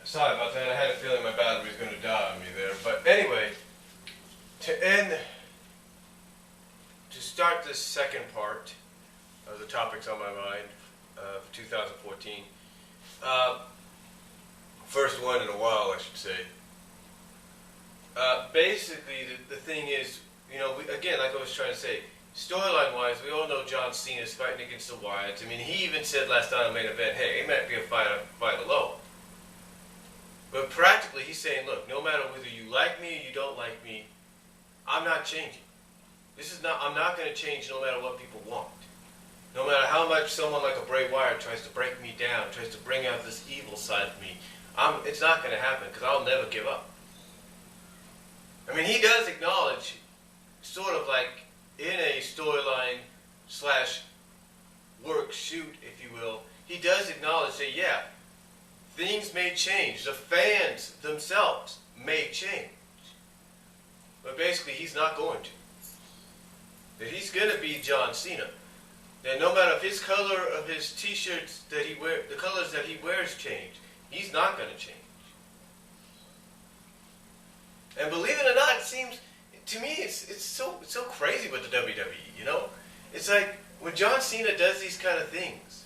Sorry about that. I had a feeling my battery was going to die on me there. But anyway, to start this second part of the topics on my mind for 2014, first one in a while, I should say. Basically, the thing is, you know, again, like I was trying to say, storyline-wise, we all know John Cena's fighting against the Wyatts. I mean, he even said last night on the main event, hey, it might be a fight alone. But practically, he's saying, look, no matter whether you like me or you don't like me, I'm not changing. I'm not going to change no matter what people want. No matter how much someone like a Bray Wyatt tries to break me down, tries to bring out this evil side of me, it's not going to happen because I'll never give up. I mean, he does acknowledge, sort of like in a storyline / work shoot, if you will, he does acknowledge that, yeah, things may change. The fans themselves may change. But basically, he's not going to. That he's going to be John Cena. That no matter if his color of his t-shirts that he wears, the colors that he wears change, he's not going to change. And believe it or not, it seems, to me, it's so crazy with the WWE, you know? It's like, when John Cena does these kind of things,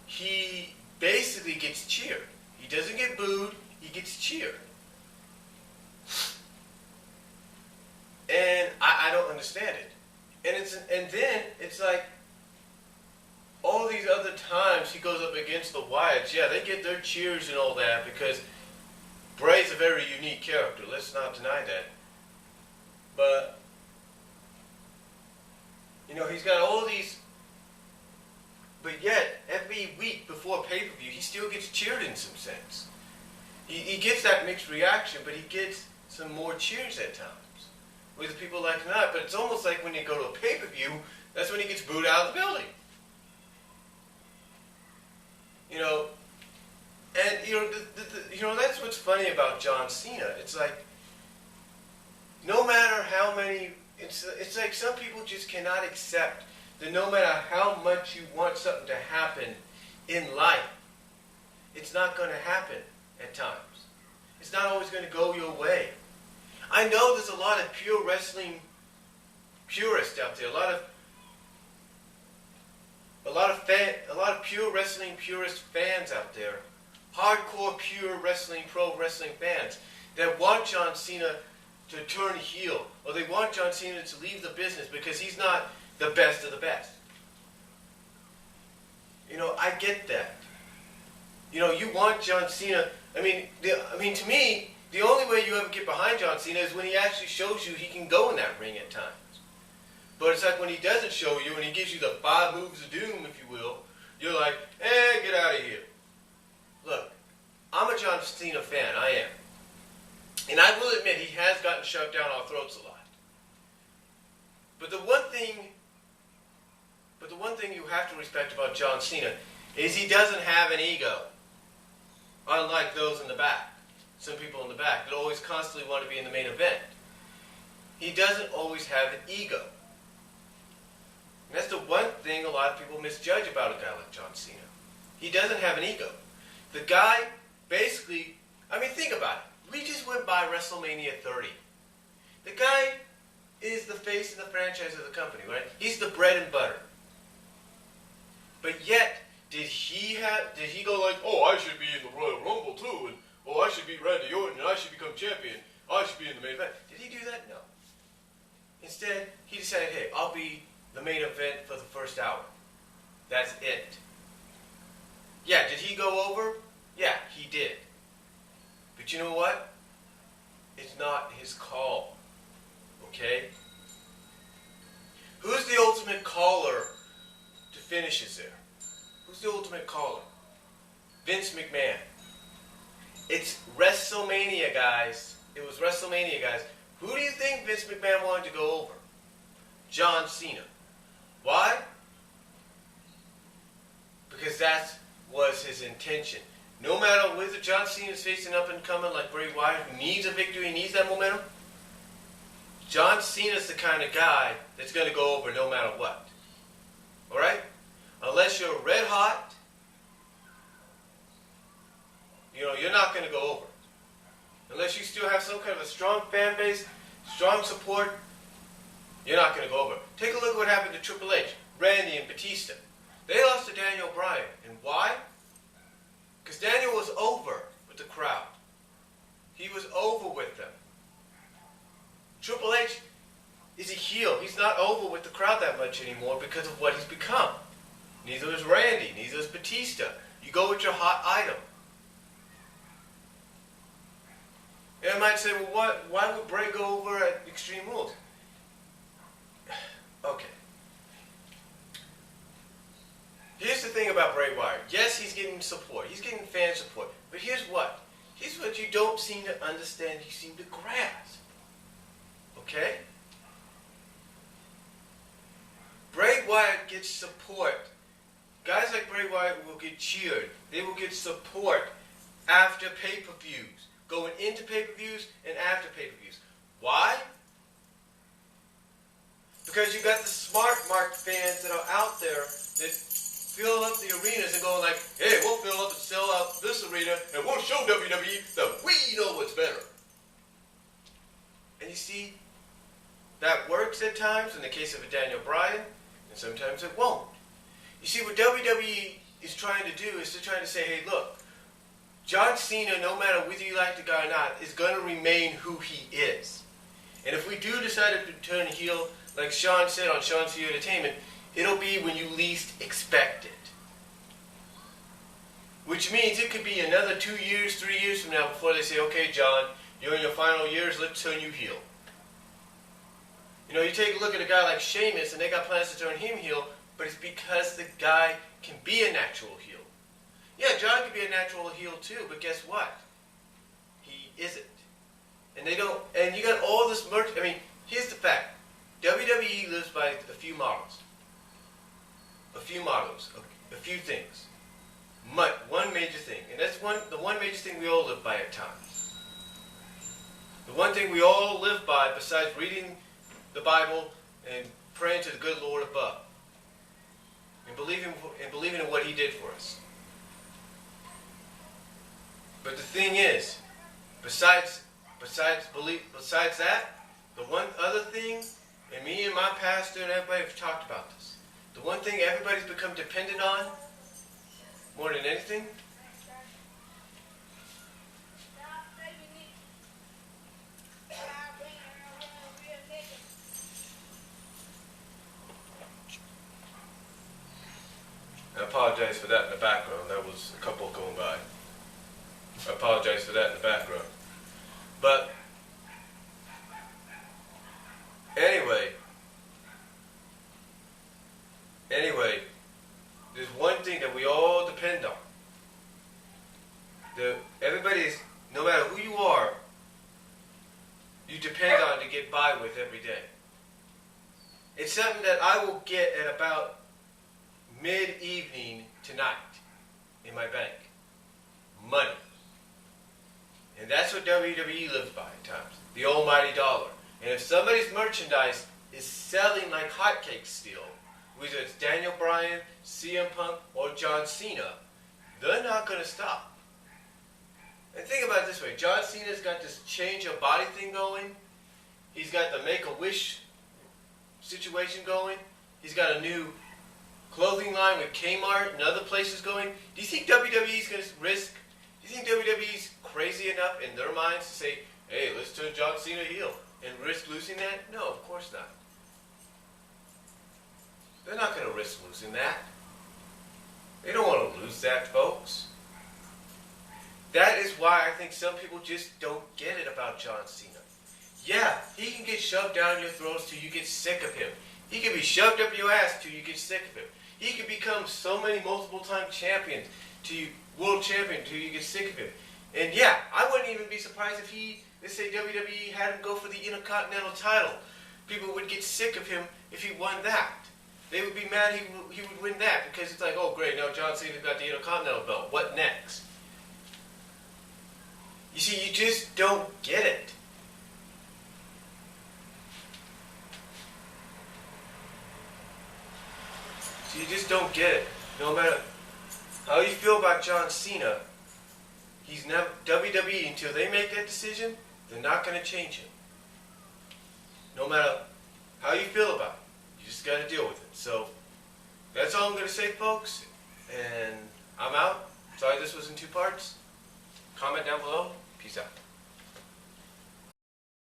he basically gets cheered. He doesn't get booed, he gets cheered. And I don't understand it. And then it's like all these other times he goes up against the Wyatts, yeah, they get their cheers and all that because Bray's a very unique character. Let's not deny that. But you know, he's got all these. But yet, every week before pay-per-view, he still gets cheered in some sense. He gets that mixed reaction, but he gets some more cheers at times. Whether people like it or not. But it's almost like when you go to a pay-per-view, that's when he gets booed out of the building. You know, and you know that's what's funny about John Cena. It's like, no matter how many, it's like some people just cannot accept that no matter how much you want something to happen in life, it's not going to happen at times. It's not always going to go your way. I know there's a lot of pure wrestling purists out there, a lot of pure wrestling purist fans out there, hardcore pure wrestling, pro wrestling fans that want John Cena to turn heel, or they want John Cena to leave the business because he's not the best of the best. You know, I get that. You know, you want John Cena. I mean, to me, the only way you ever get behind John Cena is when he actually shows you he can go in that ring at times. But it's like when he doesn't show you and he gives you the 5 moves of doom, if you will, you're like, get out of here. Look, I'm a John Cena fan. I am. And I will admit he has gotten shoved down our throats a lot. But the one thing you have to respect about John Cena is he doesn't have an ego. Unlike those in the back. Some people in the back that always constantly want to be in the main event. He doesn't always have an ego. And that's the one thing a lot of people misjudge about a guy like John Cena. He doesn't have an ego. The guy, basically, I mean, think about it. We just went by WrestleMania 30. The guy is the face of the franchise of the company, right? He's the bread and butter. But yet, did he go like, oh, I should be in the Royal Rumble too, and oh, I should beat Randy Orton, and I should become champion, I should be in the main event. Did he do that? No. Instead, he decided, hey, I'll be the main event for the first hour. That's it. Yeah, did he go over? Yeah, he did. But you know what? It's not his call. Okay? Who's the ultimate caller to finishes there? Who's the ultimate caller? Vince McMahon. It's WrestleMania, guys. It was WrestleMania, guys. Who do you think Vince McMahon wanted to go over? John Cena. Why? Because that was his intention. No matter whether John Cena is facing up and coming like Bray Wyatt, who needs a victory, needs that momentum, John Cena's the kind of guy that's going to go over no matter what. Alright? Unless you're red hot, you're not going to go over. Unless you still have some kind of a strong fan base, strong support, you're not going to go over. Take a look at what happened to Triple H, Randy, and Batista. They lost to Daniel Bryan. And why? Because Daniel was over with the crowd. He was over with them. Triple H is a heel. He's not over with the crowd that much anymore because of what he's become. Neither is Randy. Neither is Batista. You go with your hot item. And I might say, well, why would Bray go over at Extreme Rules? Okay. Here's the thing about Bray Wyatt. Yes, he's getting support. He's getting fan support. But here's what. Here's what you don't seem to understand. You seem to grasp. Okay? Bray Wyatt gets support. Guys like Bray Wyatt will get cheered. They will get support after pay-per-views. Going into pay-per-views and after pay-per-views. Why? Because you got the smart mark fans that are out there that fill up the arenas and going like, hey, we'll fill up and sell out this arena and we'll show WWE that we know what's better. And you see, that works at times in the case of a Daniel Bryan, and sometimes it won't. You see, what WWE is trying to do is they're trying to say, hey, look, John Cena, no matter whether you like the guy or not, is going to remain who he is. And if we do decide to turn heel, like Sean said on Sean's View Entertainment, it'll be when you least expect it. Which means it could be another 2 years, 3 years from now before they say, okay, John, you're in your final years, let's turn you heel. You take a look at a guy like Sheamus, and they got plans to turn him heel, but it's because the guy can be a natural heel. Yeah, John can be a natural heel too, but guess what? He isn't. And they don't, and you got all this merch. I mean, here's the fact. WWE lives by a few models. A few mottos. A few things. One major thing. And that's the one major thing we all live by at times. The one thing we all live by, besides reading the Bible and praying to the good Lord above. And believing in what He did for us. But the thing is, besides that, the one other thing, and me and my pastor and everybody have talked about this, the one thing everybody's become dependent on, more than anything, I apologize for that in the background. That was a couple going by. I apologize for that in the background. But anyway, there's one thing that we all depend on. Everybody's, no matter who you are, you depend on to get by with every day. It's something that I will get at about mid-evening tonight in my bank. Money. And that's what WWE lives by at times. The almighty dollar. And if somebody's merchandise is selling like hotcakes still, whether it's Daniel Bryan, CM Punk, or John Cena, they're not going to stop. And think about it this way. John Cena's got this change of body thing going. He's got the Make-A-Wish situation going. He's got a new clothing line with Kmart and other places going. Do you think WWE's going to risk? Do you think WWE's crazy enough in their minds to say, hey, let's turn John Cena heel and risk losing that? No, of course not. They're not going to risk losing that. They don't want to lose that, folks. That is why I think some people just don't get it about John Cena. Yeah, he can get shoved down your throats till you get sick of him. He can be shoved up your ass till you get sick of him. He can become so many multiple-time champions, world champion, till you get sick of him. And yeah, I wouldn't even be surprised if let's say WWE had him go for the Intercontinental title. People would get sick of him if he won that. They would be mad he would win that because it's like, oh great, now John Cena's got the Intercontinental belt. What next? You see, you just don't get it. So you just don't get it. No matter how you feel about John Cena, He's never WWE until they make that decision. They're not going to change him. No matter how you feel about it, you just got to deal with it. So that's all I'm going to say, folks. And I'm out. Sorry this was in 2 parts. Comment down below. Peace out.